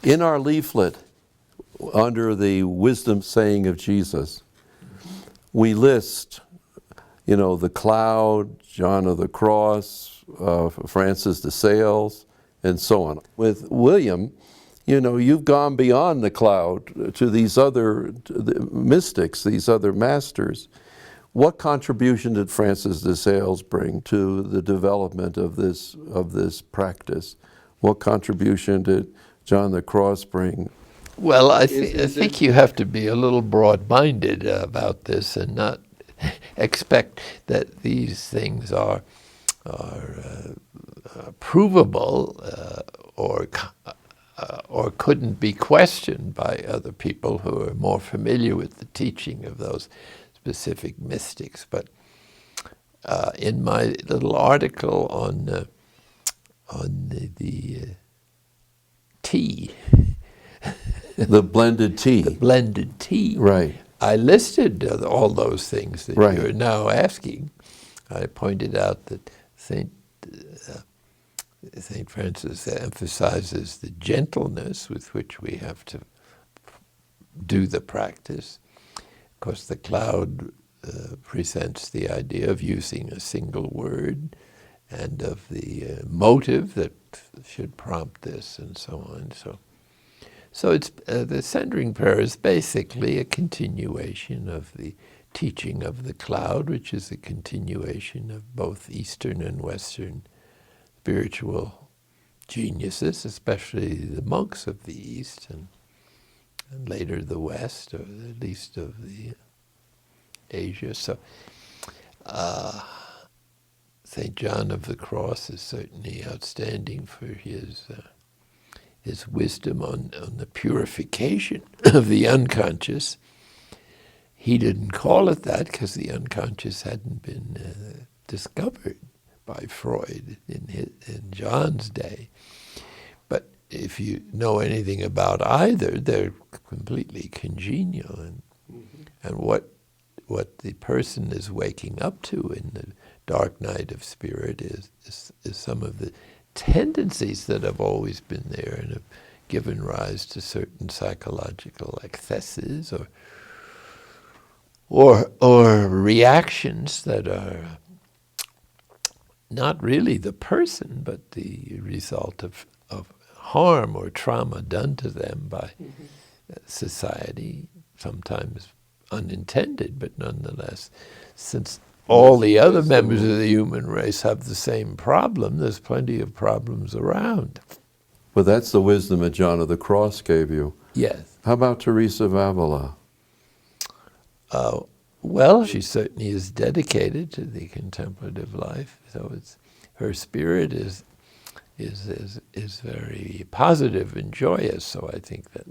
In our leaflet, under the wisdom saying of Jesus, we list, the cloud, John of the Cross, Francis de Sales, and so on. With William, you've gone beyond the cloud to these other mystics, these other masters. What contribution did Francis de Sales bring to the development of this practice? What contribution did John the Cross bring? Well, I think you have to be a little broad-minded about this and not expect that these things are provable or couldn't be questioned by other people who are more familiar with the teaching of those specific mystics. But in my little article on the tea, the blended tea. The blended tea. Right. I listed all those things that right. you're now asking. I pointed out that Saint Francis emphasizes the gentleness with which we have to do the practice. Of course, the cloud presents the idea of using a single word and of the motive that should prompt this and so on. So it's the centering prayer is basically a continuation of the teaching of the cloud, which is a continuation of both Eastern and Western spiritual geniuses, especially the monks of the East and later the West, or at least of the Asia. So St. John of the Cross is certainly outstanding for his wisdom on the purification of the unconscious. He didn't call it that because the unconscious hadn't been discovered by Freud in John's day. But if you know anything about either, they're completely congenial. And what the person is waking up to in the dark night of spirit is some of the tendencies that have always been there and have given rise to certain psychological excesses or reactions that are not really the person, but the result of harm or trauma done to them by society, sometimes unintended, but nonetheless, since all the other members of the human race have the same problem, there's plenty of problems around. Well, that's the wisdom that John of the Cross gave you. Yes. How about Theresa of Avila? Well, she certainly is dedicated to the contemplative life, so her spirit is very positive and joyous. So I think that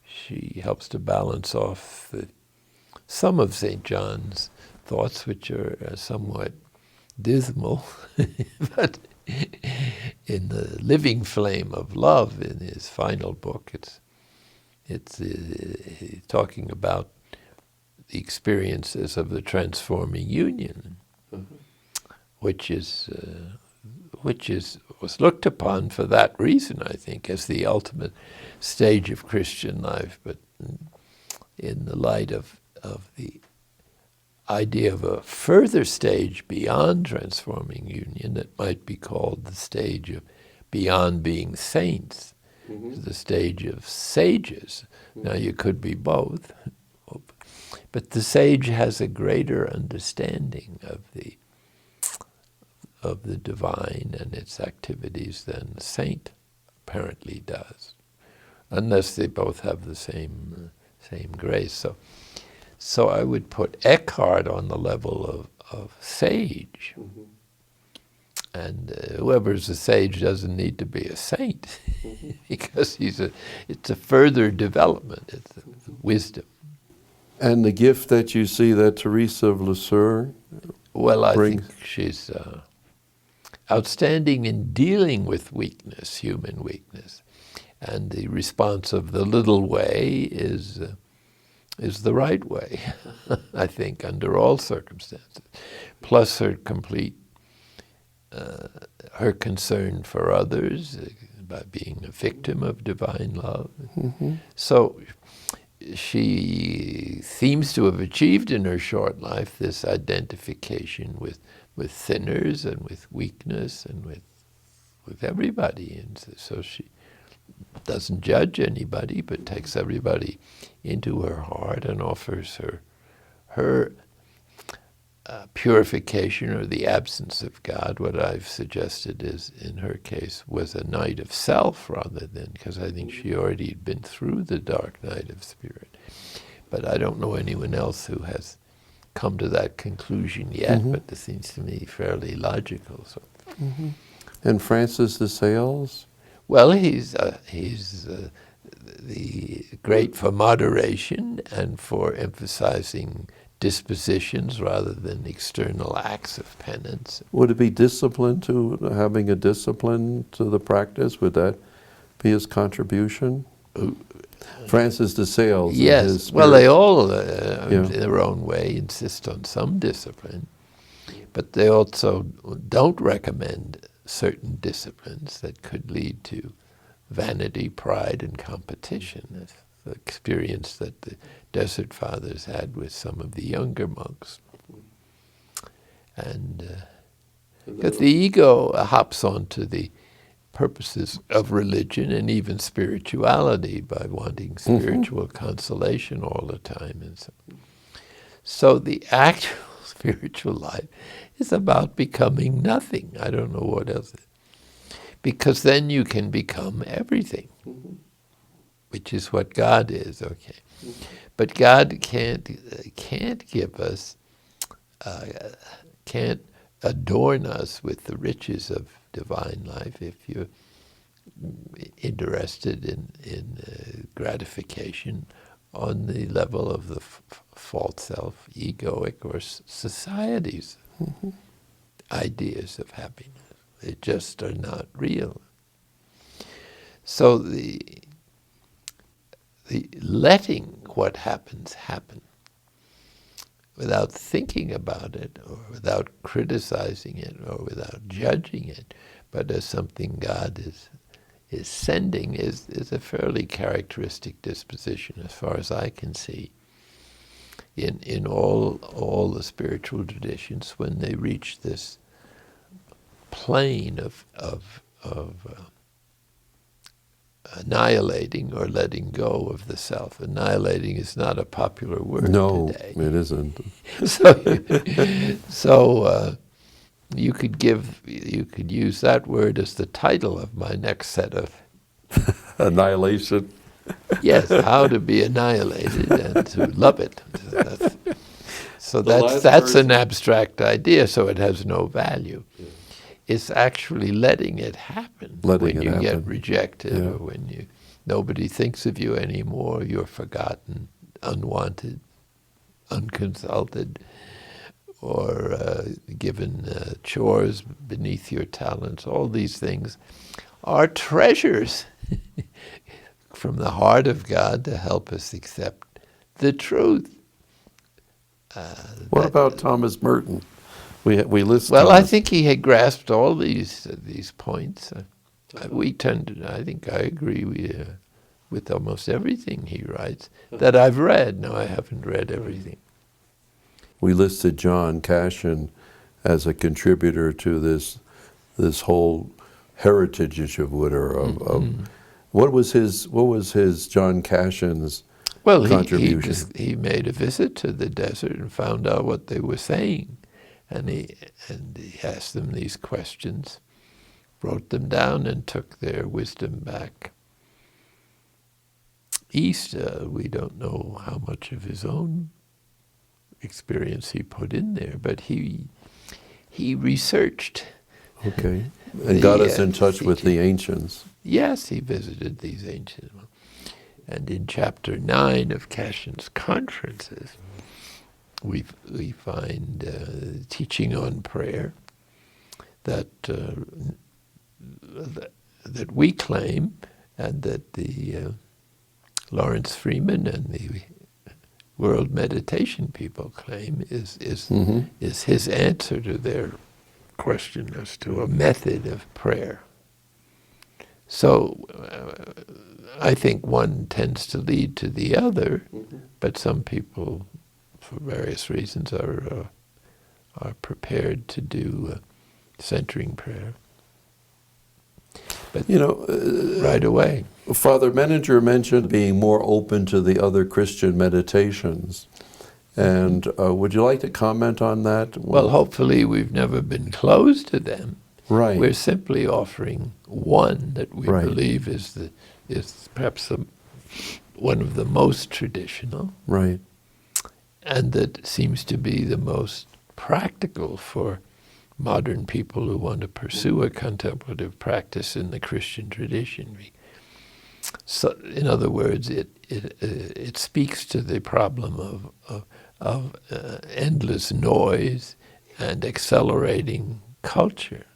she helps to balance off some of St. John's thoughts, which are somewhat dismal, but in the living flame of love, in his final book, it's talking about the experiences of the transforming union, which was looked upon for that reason, I think, as the ultimate stage of Christian life, but in the light of the idea of a further stage beyond transforming union that might be called the stage of beyond being saints, the stage of sages. Now you could be both, but the sage has a greater understanding of the divine and its activities than the saint apparently does, unless they both have the same grace. So I would put Eckhart on the level of sage. And whoever's a sage doesn't need to be a saint because it's a further development, it's a wisdom. And the gift that you see that Theresa of Lisieux brings? Think she's outstanding in dealing with weakness, human weakness. And the response of the little way is the right way, I think, under all circumstances. Plus her complete, her concern for others, by being a victim of divine love. So she seems to have achieved in her short life this identification with sinners and with weakness and with everybody. And so she doesn't judge anybody, but takes everybody into her heart and offers her purification, or the absence of God. What I've suggested is, in her case, was a night of self rather than, because I think she already had been through the dark night of spirit. But I don't know anyone else who has come to that conclusion yet, but this seems to me fairly logical. So. And Francis de Sales? Well, he's the great for moderation and for emphasizing dispositions rather than external acts of penance. Would it be discipline, to having a discipline to the practice? Would that be his contribution? Francis de Sales. Yes, well, they all, in their own way, insist on some discipline, but they also don't recommend certain disciplines that could lead to vanity, pride, and competition. That's the experience that the Desert Fathers had with some of the younger monks. And because the ego hops onto the purposes of religion and even spirituality by wanting spiritual consolation all the time. And so the actual spiritual life is about becoming nothing. I don't know what else. Because then you can become everything, which is what God is, okay. But God can't give us, can't adorn us with the riches of divine life if you're interested in gratification on the level of the false self, egoic, or society's ideas of happiness. They just are not real. So the letting what happens happen without thinking about it, or without criticizing it, or without judging it, but as something God is sending, is a fairly characteristic disposition, as far as I can see, in all the spiritual traditions when they reach this plane of annihilating or letting go of the self. Annihilating is not a popular word today. No, it isn't. So you could use that word as the title of my next set of Annihilation. Yes, how to be annihilated and to love it. So that's an abstract idea, so it has no value. Yeah. It's actually letting it happen when you get rejected, or when nobody thinks of you anymore, you're forgotten, unwanted, unconsulted, or given chores beneath your talents. All these things are treasures from the heart of God to help us accept the truth. What about Thomas Merton? We list. Well, Thomas. I think he had grasped all these points. I think I agree with almost everything he writes that I've read. No, I haven't read everything. We listed John Cassian as a contributor to this whole heritage, if you would, what was his John Cassian's contribution? He made a visit to the desert and found out what they were saying, and he asked them these questions, wrote them down, and took their wisdom back east. We don't know how much of his own experience he put in there, but he researched. Okay, and got us in touch with the ancients. Yes, he visited these ancients. And in chapter 9 of Cassian's Conferences, we find teaching on prayer that we claim, and that the Lawrence Freeman and the World Meditation people claim is his answer to their question as to a method of prayer. So I think one tends to lead to the other, but some people, for various reasons, are prepared to do centering prayer. But right away. Father Menninger mentioned being more open to the other Christian meditations. And would you like to comment on that? Well, hopefully we've never been closed to them. Right. We're simply offering one that we Right. believe is perhaps one of the most traditional, Right. and that seems to be the most practical for modern people who want to pursue a contemplative practice in the Christian tradition. So, in other words, it speaks to the problem of endless noise and accelerating culture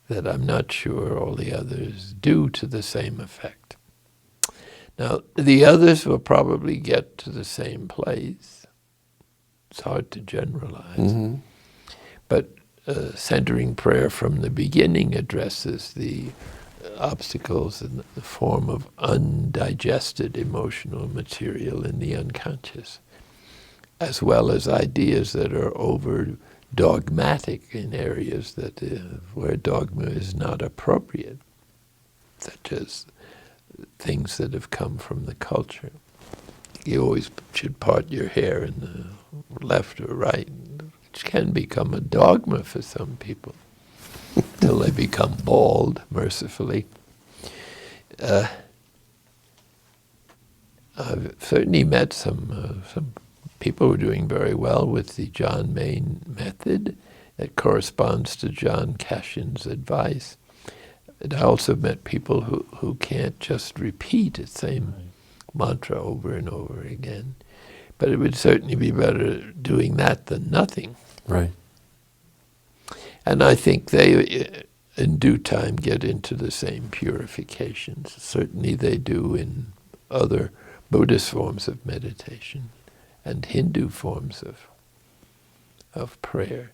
that I'm not sure all the others do to the same effect. Now, the others will probably get to the same place. It's hard to generalize. Mm-hmm. But centering prayer from the beginning addresses the obstacles in the form of undigested emotional material in the unconscious, as well as ideas that are over dogmatic in areas that where dogma is not appropriate, such as things that have come from the culture. You always should part your hair in the left or right, which can become a dogma for some people till they become bald, mercifully. I've certainly met some people who are doing very well with the John Main method that corresponds to John Cassian's advice. And I also met people who can't just repeat the same mantra over and over again. But it would certainly be better doing that than nothing. Right. And I think they, in due time, get into the same purifications. Certainly they do in other Buddhist forms of meditation and Hindu forms of prayer.